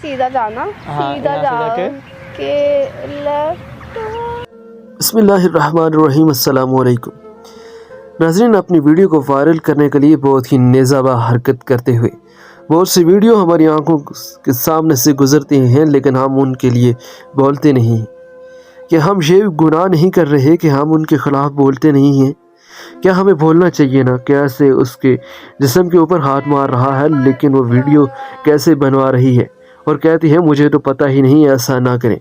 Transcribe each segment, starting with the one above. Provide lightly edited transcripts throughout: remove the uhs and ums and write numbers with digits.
سیدھا جانا، سیدھا جا کے لیفٹ۔ بسم اللہ الرحمن الرحیم۔ السلام علیکم ناظرین، اپنی ویڈیو کو وائرل کرنے کے لیے بہت ہی نیزابہ حرکت کرتے ہوئے بہت سی ویڈیو ہماری آنکھوں کے سامنے سے گزرتی ہیں، لیکن ہم ان کے لیے بولتے نہیں ہیں۔ کہ ہم یہ گناہ نہیں کر رہے کہ ہم ان کے خلاف بولتے نہیں ہیں؟ کیا ہمیں بولنا چاہیے نا؟ کیسے اس کے جسم کے اوپر ہاتھ مار رہا ہے، لیکن وہ ویڈیو کیسے بنوا رہی ہے اور کہتی ہے مجھے تو پتہ ہی نہیں، ایسا نہ کریں۔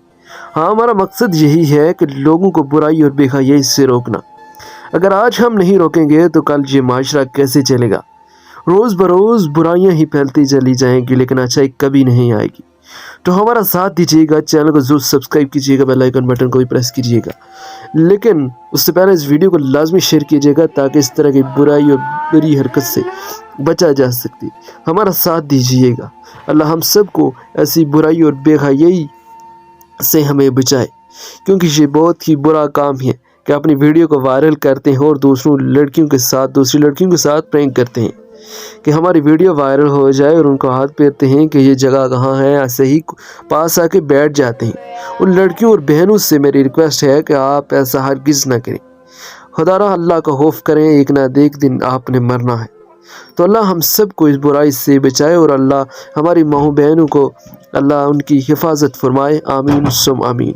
ہاں، ہمارا مقصد یہی ہے کہ لوگوں کو برائی اور بے حیائی سے روکنا۔ اگر آج ہم نہیں روکیں گے تو کل یہ معاشرہ کیسے چلے گا؟ روز بروز برائیاں ہی پھیلتی چلی جائیں گی، لیکن اچھائی کبھی نہیں آئے گی۔ تو ہمارا ساتھ دیجیے گا، چینل کو ضرور سبسکرائب کیجیے گا، بیل آئیکن بٹن کو بھی پریس کیجیے گا، لیکن اس سے پہلے اس ویڈیو کو لازمی شیئر کیجیے گا تاکہ اس طرح کی برائی اور بری حرکت سے بچا جا سکتی۔ ہمارا ساتھ دیجیے گا۔ اللہ ہم سب کو ایسی برائی اور بے حیائی سے ہمیں بچائے، کیونکہ یہ بہت ہی برا کام ہے کہ اپنی ویڈیو کو وائرل کرتے ہیں اور دوسری لڑکیوں کے ساتھ پرینک کرتے ہیں کہ ہماری ویڈیو وائرل ہو جائے، اور ان کو ہاتھ پھیرتے ہیں کہ یہ جگہ کہاں ہے، ایسے ہی پاس آ کے بیٹھ جاتے ہیں۔ ان لڑکیوں اور بہنوں سے میری ریکویسٹ ہے کہ آپ ایسا ہرگز نہ کریں۔ خدا را اللہ کا خوف کریں، ایک نہ ایک دن آپ نے مرنا ہے۔ تو اللہ ہم سب کو اس برائی سے بچائے، اور اللہ ہماری ماؤں بہنوں کو اللہ ان کی حفاظت فرمائے۔ آمین ثم آمین۔